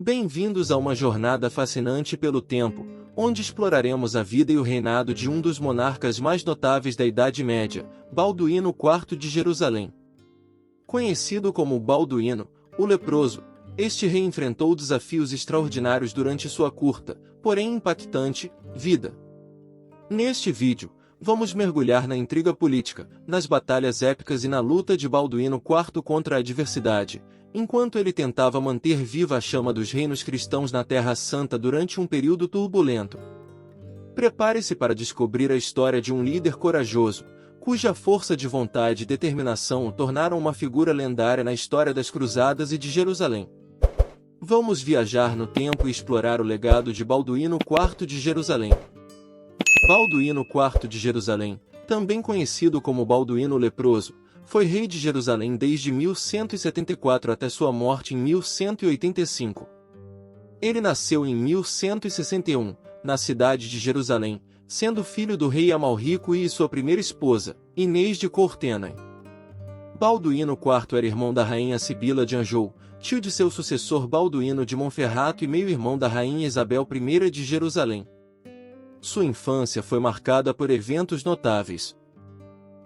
Bem-vindos a uma jornada fascinante pelo tempo, onde exploraremos a vida e o reinado de um dos monarcas mais notáveis da Idade Média, Balduíno IV de Jerusalém. Conhecido como Balduíno, o Leproso, este rei enfrentou desafios extraordinários durante sua curta, porém impactante, vida. Neste vídeo, vamos mergulhar na intriga política, nas batalhas épicas e na luta de Balduíno IV contra a adversidade, enquanto ele tentava manter viva a chama dos reinos cristãos na Terra Santa durante um período turbulento. Prepare-se para descobrir a história de um líder corajoso, cuja força de vontade e determinação o tornaram uma figura lendária na história das Cruzadas e de Jerusalém. Vamos viajar no tempo e explorar o legado de Balduíno IV de Jerusalém. Balduíno IV de Jerusalém, também conhecido como Balduíno o Leproso, foi rei de Jerusalém desde 1174 até sua morte em 1185. Ele nasceu em 1161, na cidade de Jerusalém, sendo filho do rei Amalrico e sua primeira esposa, Inês de Courtenay. Balduíno IV era irmão da rainha Sibila de Anjou, tio de seu sucessor Balduíno de Monferrato e meio-irmão da rainha Isabel I de Jerusalém. Sua infância foi marcada por eventos notáveis.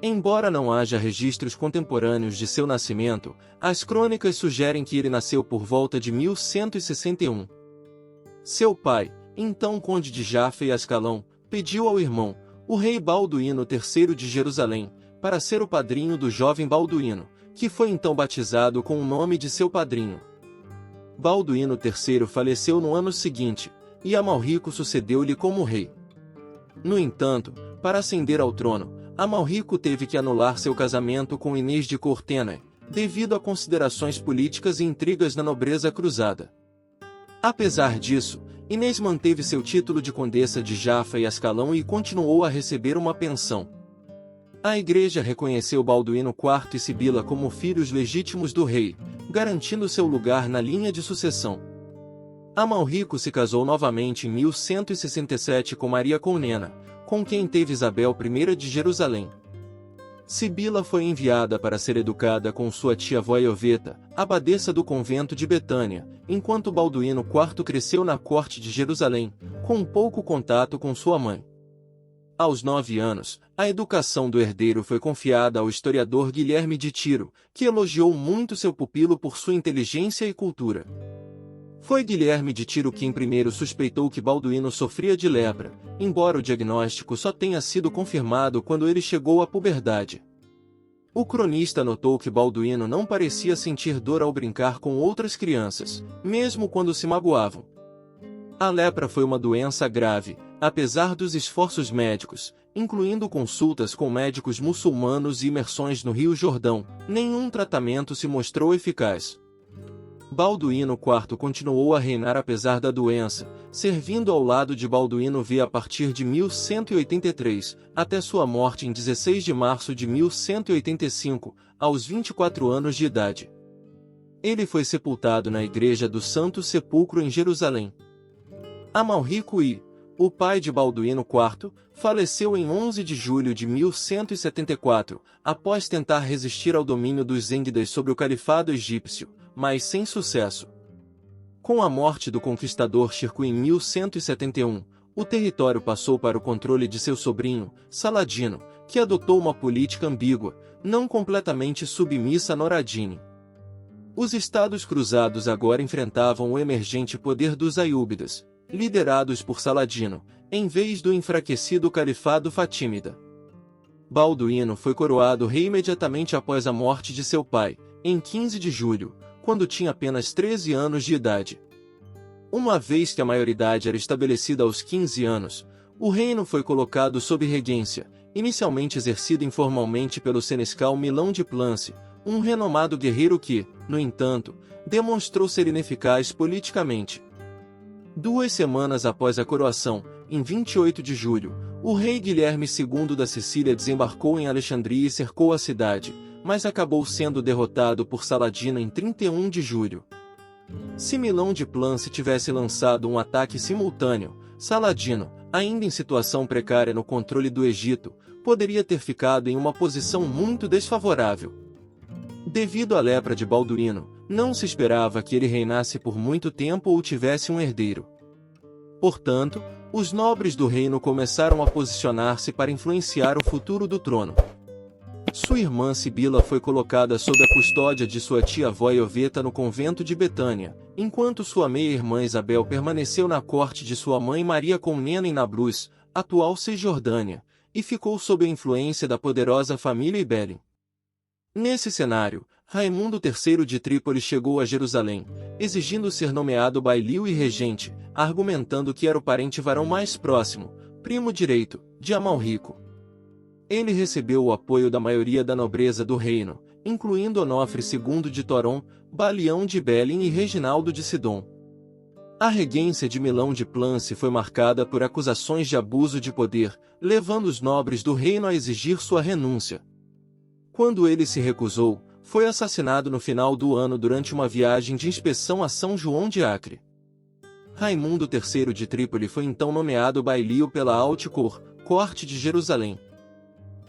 Embora não haja registros contemporâneos de seu nascimento, as crônicas sugerem que ele nasceu por volta de 1161. Seu pai, então conde de Jaffa e Ascalão, pediu ao irmão, o rei Balduíno III de Jerusalém, para ser o padrinho do jovem Balduíno, que foi então batizado com o nome de seu padrinho. Balduíno III faleceu no ano seguinte, e Amalrico sucedeu-lhe como rei. No entanto, para ascender ao trono, Amalrico teve que anular seu casamento com Inês de Courtenay, devido a considerações políticas e intrigas na nobreza cruzada. Apesar disso, Inês manteve seu título de condessa de Jaffa e Ascalão e continuou a receber uma pensão. A Igreja reconheceu Balduíno IV e Sibila como filhos legítimos do rei, garantindo seu lugar na linha de sucessão. Amalrico se casou novamente em 1167 com Maria Comnena, com quem teve Isabel I de Jerusalém. Sibila foi enviada para ser educada com sua tia-avó Ioveta, abadesa do convento de Betânia, enquanto Balduíno IV cresceu na corte de Jerusalém, com pouco contato com sua mãe. Aos 9 anos, a educação do herdeiro foi confiada ao historiador Guilherme de Tiro, que elogiou muito seu pupilo por sua inteligência e cultura. Foi Guilherme de Tiro quem primeiro suspeitou que Balduíno sofria de lepra, embora o diagnóstico só tenha sido confirmado quando ele chegou à puberdade. O cronista notou que Balduíno não parecia sentir dor ao brincar com outras crianças, mesmo quando se magoavam. A lepra foi uma doença grave, apesar dos esforços médicos, incluindo consultas com médicos muçulmanos e imersões no Rio Jordão, nenhum tratamento se mostrou eficaz. Balduíno IV continuou a reinar apesar da doença, servindo ao lado de Balduíno V a partir de 1183, até sua morte em 16 de março de 1185, aos 24 anos de idade. Ele foi sepultado na Igreja do Santo Sepulcro em Jerusalém. Amalrico I, o pai de Balduíno IV, faleceu em 11 de julho de 1174, após tentar resistir ao domínio dos Zêngidas sobre o califado egípcio, mas sem sucesso. Com a morte do conquistador Shirkuh em 1171, o território passou para o controle de seu sobrinho, Saladino, que adotou uma política ambígua, não completamente submissa a Noradini. Os estados cruzados agora enfrentavam o emergente poder dos Aiyúbidas, liderados por Saladino, em vez do enfraquecido califado fatímida. Balduíno foi coroado rei imediatamente após a morte de seu pai, em 15 de julho, quando tinha apenas 13 anos de idade. Uma vez que a maioridade era estabelecida aos 15 anos, o reino foi colocado sob regência, inicialmente exercida informalmente pelo senescal Milão de Plance, um renomado guerreiro que, no entanto, demonstrou ser ineficaz politicamente. 2 semanas após a coroação, em 28 de julho, o rei Guilherme II da Sicília desembarcou em Alexandria e cercou a cidade, mas acabou sendo derrotado por Saladino em 31 de julho. Se Milão de Plance tivesse lançado um ataque simultâneo, Saladino, ainda em situação precária no controle do Egito, poderia ter ficado em uma posição muito desfavorável. Devido à lepra de Balduíno, não se esperava que ele reinasse por muito tempo ou tivesse um herdeiro. Portanto, os nobres do reino começaram a posicionar-se para influenciar o futuro do trono. Sua irmã Sibila foi colocada sob a custódia de sua tia-avó Ioveta no convento de Betânia, enquanto sua meia-irmã Isabel permaneceu na corte de sua mãe Maria Comnena em Nablus, atual Cisjordânia, e ficou sob a influência da poderosa família Ibelin. Nesse cenário, Raimundo III de Trípoli chegou a Jerusalém, exigindo ser nomeado bailio e regente, argumentando que era o parente varão mais próximo, primo direito, de Amalrico. Ele recebeu o apoio da maioria da nobreza do reino, incluindo Onofre II de Toron, Balião de Belém e Reginaldo de Sidom. A regência de Milão de Plance foi marcada por acusações de abuso de poder, levando os nobres do reino a exigir sua renúncia. Quando ele se recusou, foi assassinado no final do ano durante uma viagem de inspeção a São João de Acre. Raimundo III de Trípoli foi então nomeado bailio pela Haute Cour, corte de Jerusalém.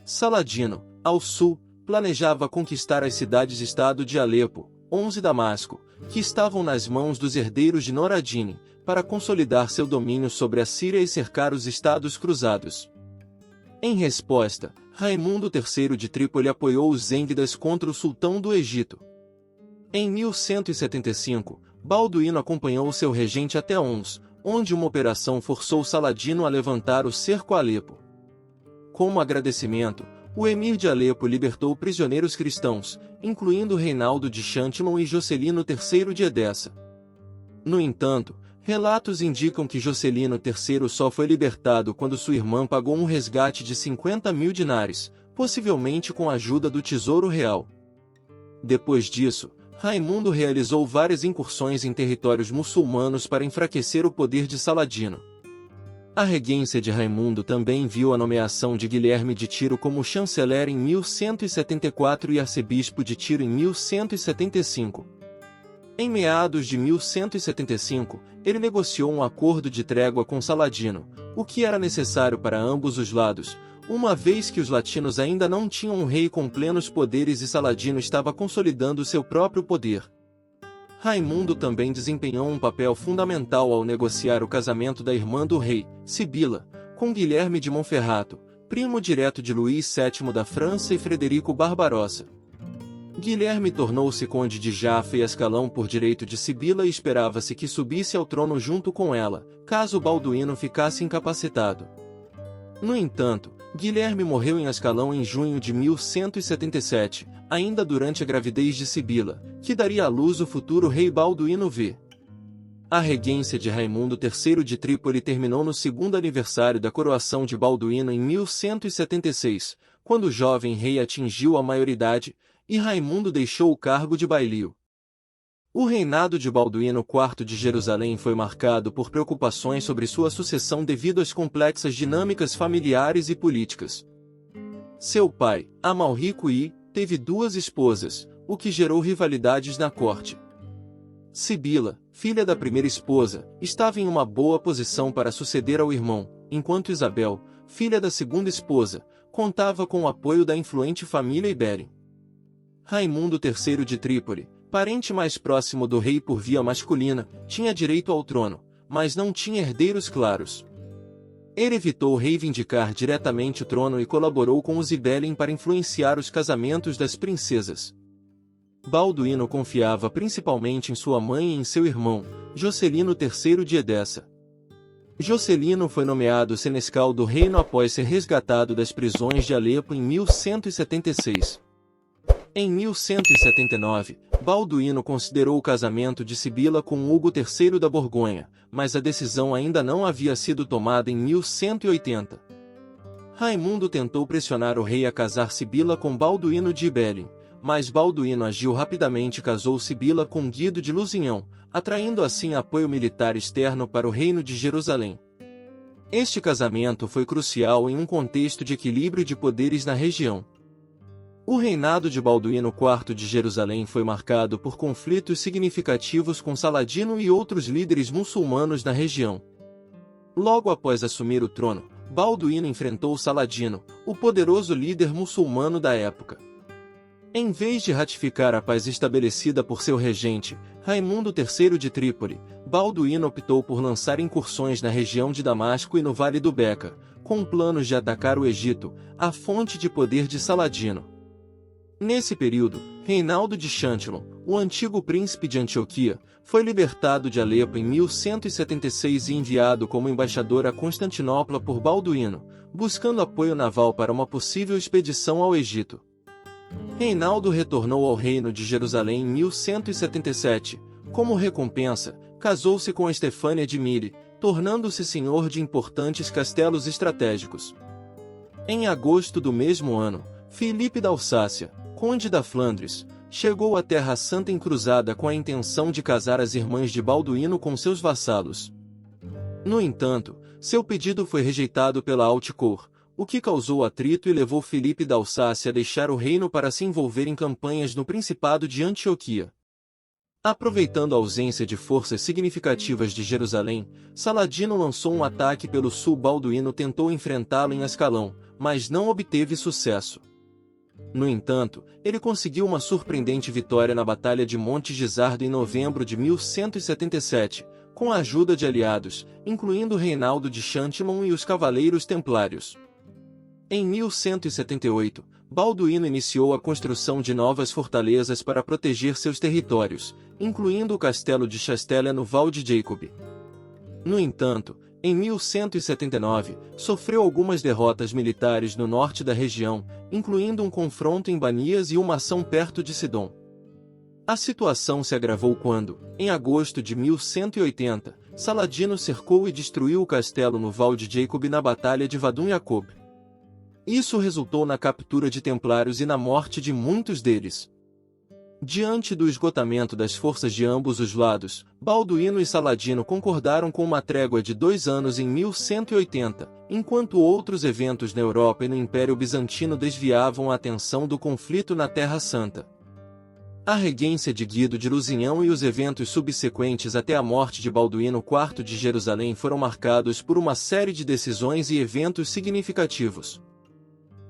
Saladino, ao sul, planejava conquistar as cidades-estado de Alepo, Homs e Damasco, que estavam nas mãos dos herdeiros de Noradine, para consolidar seu domínio sobre a Síria e cercar os estados cruzados. Em resposta, Raimundo III de Trípoli apoiou os Zêngidas contra o sultão do Egito. Em 1175, Balduíno acompanhou seu regente até Homs, onde uma operação forçou Saladino a levantar o cerco a Alepo. Como agradecimento, o emir de Alepo libertou prisioneiros cristãos, incluindo Reinaldo de Chantimon e Jocelino III de Edessa. No entanto, relatos indicam que Jocelino III só foi libertado quando sua irmã pagou um resgate de 50.000 dinares, possivelmente com a ajuda do Tesouro Real. Depois disso, Raimundo realizou várias incursões em territórios muçulmanos para enfraquecer o poder de Saladino. A regência de Raimundo também viu a nomeação de Guilherme de Tiro como chanceler em 1174 e arcebispo de Tiro em 1175. Em meados de 1175, ele negociou um acordo de trégua com Saladino, o que era necessário para ambos os lados, uma vez que os latinos ainda não tinham um rei com plenos poderes e Saladino estava consolidando seu próprio poder. Raimundo também desempenhou um papel fundamental ao negociar o casamento da irmã do rei, Sibila, com Guilherme de Monferrato, primo direto de Luís VII da França e Frederico Barbarossa. Guilherme tornou-se conde de Jaffa e Ascalão por direito de Sibila e esperava-se que subisse ao trono junto com ela, caso Balduíno ficasse incapacitado. No entanto, Guilherme morreu em Ascalão em junho de 1177, ainda durante a gravidez de Sibila, que daria à luz o futuro rei Balduíno V. A regência de Raimundo III de Trípoli terminou no segundo aniversário da coroação de Balduíno em 1176, quando o jovem rei atingiu a maioridade, e Raimundo deixou o cargo de bailio. O reinado de Balduíno IV de Jerusalém foi marcado por preocupações sobre sua sucessão devido às complexas dinâmicas familiares e políticas. Seu pai, Amalrico I, teve duas esposas, o que gerou rivalidades na corte. Sibila, filha da primeira esposa, estava em uma boa posição para suceder ao irmão, enquanto Isabel, filha da segunda esposa, contava com o apoio da influente família Ibelin. Raimundo III de Trípoli, parente mais próximo do rei por via masculina, tinha direito ao trono, mas não tinha herdeiros claros. Ele evitou reivindicar diretamente o trono e colaborou com os Ibelin para influenciar os casamentos das princesas. Balduíno confiava principalmente em sua mãe e em seu irmão, Jocelino III de Edessa. Jocelino foi nomeado senescal do reino após ser resgatado das prisões de Alepo em 1176. Em 1179, Balduíno considerou o casamento de Sibila com Hugo III da Borgonha, mas a decisão ainda não havia sido tomada em 1180. Raimundo tentou pressionar o rei a casar Sibila com Balduíno de Ibelin, mas Balduíno agiu rapidamente e casou Sibila com Guido de Lusignan, atraindo assim apoio militar externo para o reino de Jerusalém. Este casamento foi crucial em um contexto de equilíbrio de poderes na região. O reinado de Balduíno IV de Jerusalém foi marcado por conflitos significativos com Saladino e outros líderes muçulmanos na região. Logo após assumir o trono, Balduíno enfrentou Saladino, o poderoso líder muçulmano da época. Em vez de ratificar a paz estabelecida por seu regente, Raimundo III de Trípoli, Balduíno optou por lançar incursões na região de Damasco e no Vale do Beca, com planos de atacar o Egito, a fonte de poder de Saladino. Nesse período, Reinaldo de Chântilon, o antigo príncipe de Antioquia, foi libertado de Alepo em 1176 e enviado como embaixador a Constantinopla por Balduíno, buscando apoio naval para uma possível expedição ao Egito. Reinaldo retornou ao reino de Jerusalém em 1177. Como recompensa, casou-se com Estefânia de Mire, tornando-se senhor de importantes castelos estratégicos. Em agosto do mesmo ano, Filipe da Alsácia, conde da Flandres, chegou à Terra Santa em cruzada com a intenção de casar as irmãs de Balduíno com seus vassalos. No entanto, seu pedido foi rejeitado pela Haute Cour, o que causou atrito e levou Filipe da Alsácia a deixar o reino para se envolver em campanhas no Principado de Antioquia. Aproveitando a ausência de forças significativas de Jerusalém, Saladino lançou um ataque pelo sul. Balduíno tentou enfrentá-lo em Ascalão, mas não obteve sucesso. No entanto, ele conseguiu uma surpreendente vitória na Batalha de Monte Gisardo em novembro de 1177, com a ajuda de aliados, incluindo Reinaldo de Chântilon e os Cavaleiros Templários. Em 1178, Balduíno iniciou a construção de novas fortalezas para proteger seus territórios, incluindo o castelo de Chastelea no Val de Jacob. No entanto, em 1179, sofreu algumas derrotas militares no norte da região, incluindo um confronto em Banias e uma ação perto de Sidom. A situação se agravou quando, em agosto de 1180, Saladino cercou e destruiu o castelo no Val de Jacob na Batalha de Vadum Jacob. Isso resultou na captura de templários e na morte de muitos deles. Diante do esgotamento das forças de ambos os lados, Balduíno e Saladino concordaram com uma trégua de 2 anos em 1180, enquanto outros eventos na Europa e no Império Bizantino desviavam a atenção do conflito na Terra Santa. A regência de Guido de Lusignan e os eventos subsequentes até a morte de Balduíno IV de Jerusalém foram marcados por uma série de decisões e eventos significativos.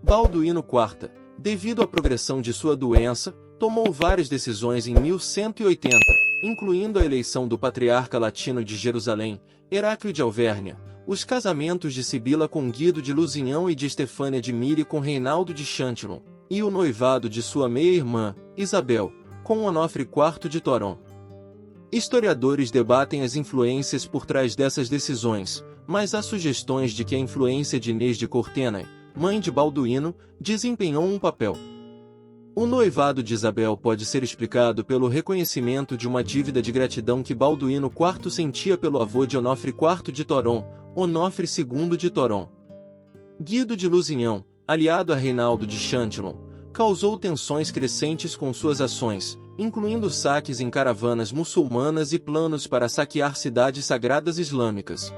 Balduíno IV, devido à progressão de sua doença, tomou várias decisões em 1180, incluindo a eleição do patriarca latino de Jerusalém, Heráclio de Alvérnia, os casamentos de Sibila com Guido de Lusignan e de Estefânia de Mire com Reinaldo de Chântilon, e o noivado de sua meia-irmã, Isabel, com Onofre IV de Toron. Historiadores debatem as influências por trás dessas decisões, mas há sugestões de que a influência de Inês de Cortenay, mãe de Balduíno, desempenhou um papel. O noivado de Isabel pode ser explicado pelo reconhecimento de uma dívida de gratidão que Balduíno IV sentia pelo avô de Onofre IV de Toron, Onofre II de Toron. Guido de Lusignan, aliado a Reinaldo de Chântilon, causou tensões crescentes com suas ações, incluindo saques em caravanas muçulmanas e planos para saquear cidades sagradas islâmicas.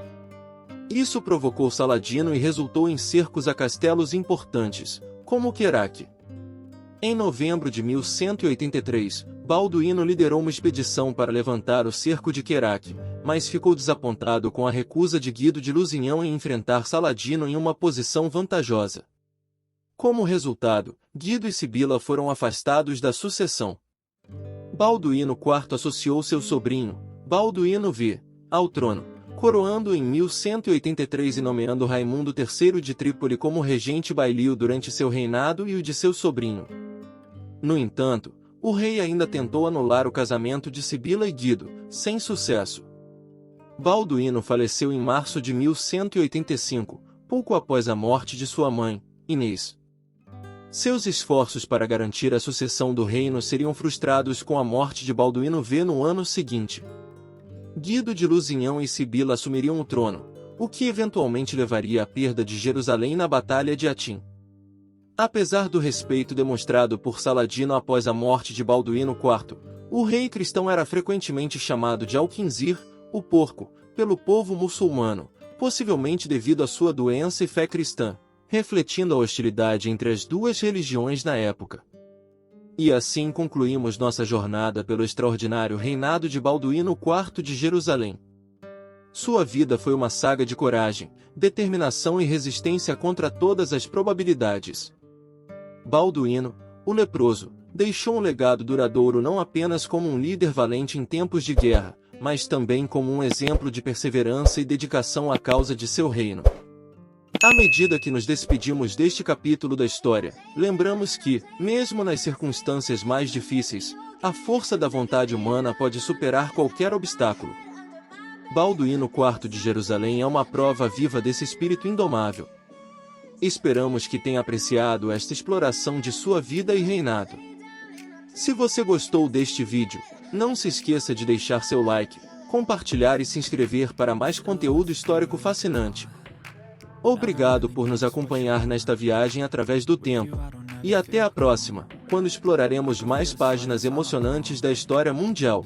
Isso provocou Saladino e resultou em cercos a castelos importantes, como Queraque. Em novembro de 1183, Balduíno liderou uma expedição para levantar o cerco de Queraque, mas ficou desapontado com a recusa de Guido de Lusignan em enfrentar Saladino em uma posição vantajosa. Como resultado, Guido e Sibila foram afastados da sucessão. Balduíno IV associou seu sobrinho, Balduíno V, ao trono, coroando-o em 1183 e nomeando Raimundo III de Trípoli como regente bailio durante seu reinado e o de seu sobrinho. No entanto, o rei ainda tentou anular o casamento de Sibila e Guido, sem sucesso. Balduíno faleceu em março de 1185, pouco após a morte de sua mãe, Inês. Seus esforços para garantir a sucessão do reino seriam frustrados com a morte de Balduíno V no ano seguinte. Guido de Lusignan e Sibila assumiriam o trono, o que eventualmente levaria à perda de Jerusalém na Batalha de Hatim. Apesar do respeito demonstrado por Saladino após a morte de Balduíno IV, o rei cristão era frequentemente chamado de Alquinzir, o porco, pelo povo muçulmano, possivelmente devido à sua doença e fé cristã, refletindo a hostilidade entre as duas religiões na época. E assim concluímos nossa jornada pelo extraordinário reinado de Balduíno IV de Jerusalém. Sua vida foi uma saga de coragem, determinação e resistência contra todas as probabilidades. Balduíno, o leproso, deixou um legado duradouro não apenas como um líder valente em tempos de guerra, mas também como um exemplo de perseverança e dedicação à causa de seu reino. À medida que nos despedimos deste capítulo da história, lembramos que, mesmo nas circunstâncias mais difíceis, a força da vontade humana pode superar qualquer obstáculo. Balduíno IV de Jerusalém é uma prova viva desse espírito indomável. Esperamos que tenha apreciado esta exploração de sua vida e reinado. Se você gostou deste vídeo, não se esqueça de deixar seu like, compartilhar e se inscrever para mais conteúdo histórico fascinante. Obrigado por nos acompanhar nesta viagem através do tempo. E até a próxima, quando exploraremos mais páginas emocionantes da história mundial.